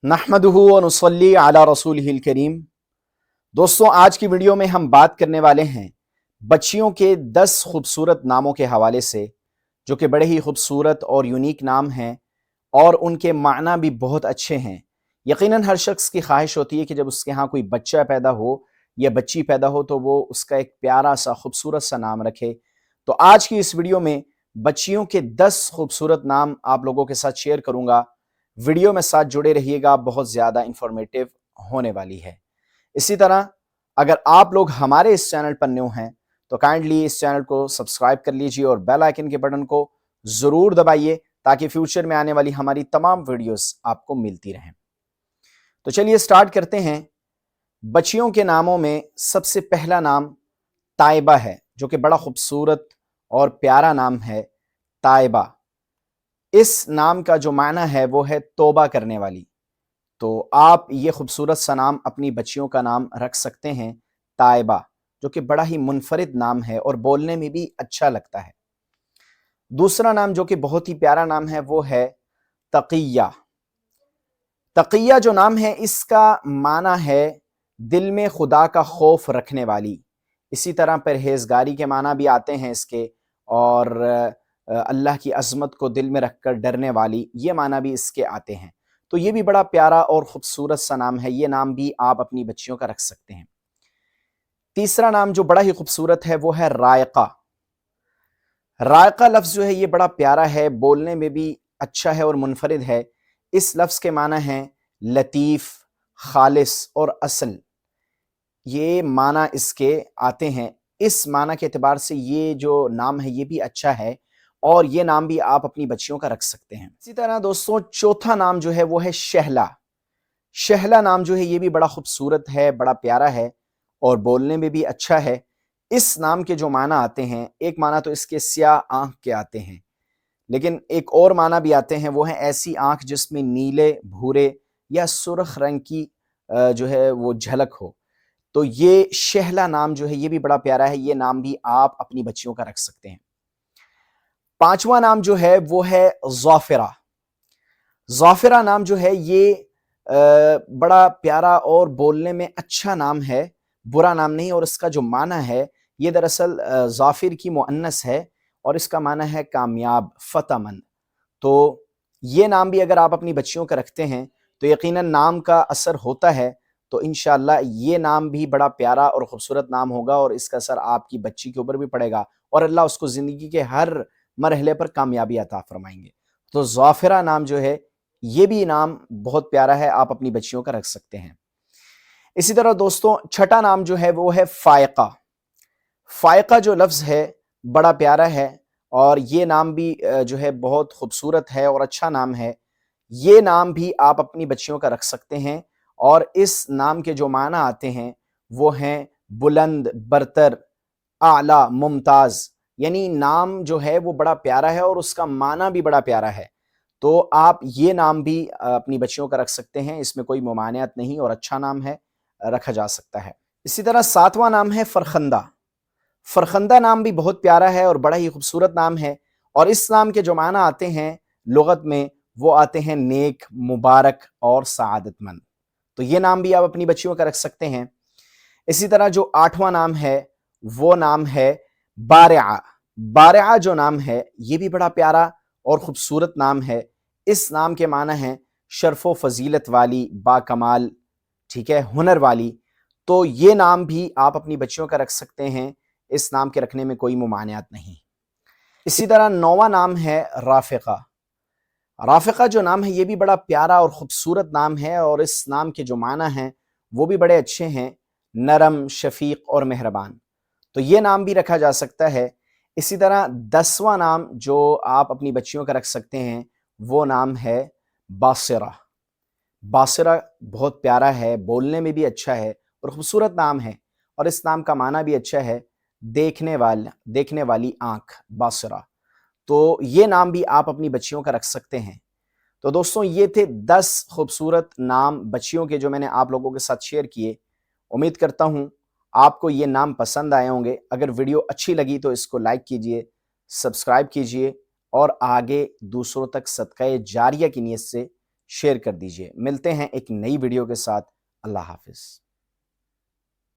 नहमदुहु व नुसल्ली अला रसूलिहिल करीम। दोस्तों, आज की वीडियो में हम बात करने वाले हैं बच्चियों के 10 खूबसूरत नामों के हवाले से, जो कि बड़े ही खूबसूरत और यूनिक नाम हैं और उनके माना भी बहुत अच्छे हैं। यकीनन हर शख्स की ख्वाहिश होती है कि जब उसके यहाँ कोई बच्चा पैदा हो या बच्ची पैदा हो तो वो उसका एक प्यारा सा खूबसूरत सा नाम रखे। तो आज की इस वीडियो में बच्चियों के 10 खूबसूरत नाम आप लोगों के साथ शेयर करूंगा। वीडियो में साथ जुड़े रहिएगा, बहुत ज़्यादा इंफॉर्मेटिव होने वाली है। इसी तरह अगर आप लोग हमारे इस चैनल पर न्यू हैं तो काइंडली इस चैनल को सब्सक्राइब कर लीजिए और बेल आइकन के बटन को ज़रूर दबाइए ताकि फ्यूचर में आने वाली हमारी तमाम वीडियोस आपको मिलती रहें। तो चलिए स्टार्ट करते हैं। बच्चियों के नामों में सबसे पहला नाम ताइबा है, जो कि बड़ा खूबसूरत और प्यारा नाम है। ताइबा, इस नाम का जो माना है वो है तौबा करने वाली। तो आप ये खूबसूरत सा नाम अपनी बच्चियों का नाम रख सकते हैं, ताइबा, जो कि बड़ा ही मुनफरिद नाम है और बोलने में भी अच्छा लगता है। दूसरा नाम जो कि बहुत ही प्यारा नाम है वो है तकिया। तकिया जो नाम है इसका माना है दिल में खुदा का खौफ रखने वाली। इसी तरह परहेजगारी के माना भी आते हैं इसके, और अल्लाह की अज़मत को दिल में रखकर डरने वाली, ये माना भी इसके आते हैं। तो ये भी बड़ा प्यारा और ख़ूबसूरत सा नाम है, ये नाम भी आप अपनी बच्चियों का रख सकते हैं। तीसरा नाम जो बड़ा ही खूबसूरत है वो है रायका। रायका लफ्ज़ जो है ये बड़ा प्यारा है, बोलने में भी अच्छा है और मुनफरिद है। इस लफ्ज़ के माना है लतीफ़, खालिस और असल, ये माना इसके आते हैं। इस माना के एतबार से ये जो नाम है ये भी अच्छा है और ये नाम भी आप अपनी बच्चियों का रख सकते हैं। इसी तरह दोस्तों, चौथा नाम जो है वो है शहला। शहला नाम जो है ये भी बड़ा खूबसूरत है, बड़ा प्यारा है और बोलने में भी अच्छा है। इस नाम के जो माना आते हैं, एक माना तो इसके स्याह आंख के आते हैं, लेकिन एक और माना भी आते हैं, वो है ऐसी आंख जिसमें नीले, भूरे या सुर्ख रंग की जो है वो झलक हो। तो ये शहला नाम जो है ये भी बड़ा प्यारा है, ये नाम भी आप अपनी बच्चियों का रख सकते हैं। पांचवा नाम जो है वो है ज़ाफ़िरा। ज़ाफ़िरा नाम जो है ये बड़ा प्यारा और बोलने में अच्छा नाम है, बुरा नाम नहीं। और इसका जो माना है ये दरअसल ज़ाफ़िर की मुअन्नस है और इसका माना है कामयाब, फ़तहमंद। तो ये नाम भी अगर आप अपनी बच्चियों का रखते हैं तो यकीनन नाम का असर होता है। तो इंशाअल्लाह ये नाम भी बड़ा प्यारा और ख़ूबसूरत नाम होगा और इसका असर आपकी बच्ची के ऊपर भी पड़ेगा और अल्लाह उसको ज़िंदगी के हर मरहले पर कामयाबी अता फरमाएंगे। तो ज़ाफ़िरा नाम जो है ये भी नाम बहुत प्यारा है, आप अपनी बच्चियों का रख सकते हैं। इसी तरह दोस्तों, छठा नाम जो है वो है फ़ायक़ा। फ़ायक़ा जो लफ्ज़ है बड़ा प्यारा है और ये नाम भी जो है बहुत खूबसूरत है और अच्छा नाम है। ये नाम भी आप अपनी बच्चियों का रख सकते हैं और इस नाम के जो माना आते हैं वो हैं बुलंद, बरतर, आला, मुमताज़। यानी नाम जो है वो बड़ा प्यारा है और उसका माना भी बड़ा प्यारा है। तो आप ये नाम भी अपनी बच्चियों का रख सकते हैं, इसमें कोई मुमानियत नहीं और अच्छा नाम है, रखा जा सकता है। इसी तरह सातवां नाम है फ़रखंदा। फ़रखंदा नाम भी बहुत प्यारा है और बड़ा ही खूबसूरत नाम है और इस नाम के जो माना आते हैं लुग़त में वो आते हैं नेक, मुबारक और सआदतमंद। तो ये नाम भी आप अपनी बच्चियों का रख सकते हैं। इसी तरह जो आठवां नाम है वो नाम है बारिआ। बारिआ जो नाम है ये भी बड़ा प्यारा और ख़ूबसूरत नाम है। इस नाम के माना है शर्फ़ व फ़ज़ीलत वाली, बाकमाल, ठीक है, हुनर वाली। तो ये नाम भी आप अपनी बच्चियों का रख सकते हैं, इस नाम के रखने में कोई मुमानियत नहीं। इसी तरह नौवां नाम है राफ़िक़ा। राफ़िक़ा जो नाम है ये भी बड़ा प्यारा और ख़ूबसूरत नाम है और इस नाम के जो माना हैं वो भी बड़े अच्छे हैं, नरम, शफ़ीक़ और मेहरबान। तो ये नाम भी रखा जा सकता है। इसी तरह 10वां नाम जो आप अपनी बच्चियों का रख सकते हैं वो नाम है बासिरा। बासिरा बहुत प्यारा है, बोलने में भी अच्छा है और ख़ूबसूरत नाम है और इस नाम का माना भी अच्छा है, देखने वाली आँख, बासिरा। तो ये नाम भी आप अपनी बच्चियों का रख सकते हैं। तो दोस्तों, ये थे 10 खूबसूरत नाम बच्चियों के जो मैंने आप लोगों के साथ शेयर किए। उम्मीद करता हूँ आपको ये नाम पसंद आए होंगे। अगर वीडियो अच्छी लगी तो इसको लाइक कीजिए, सब्सक्राइब कीजिए और आगे दूसरों तक सदक़े जारिया की नीयत से شیئر کر دیجئے۔ ملتے ہیں ایک نئی ویڈیو کے ساتھ۔ اللہ حافظ۔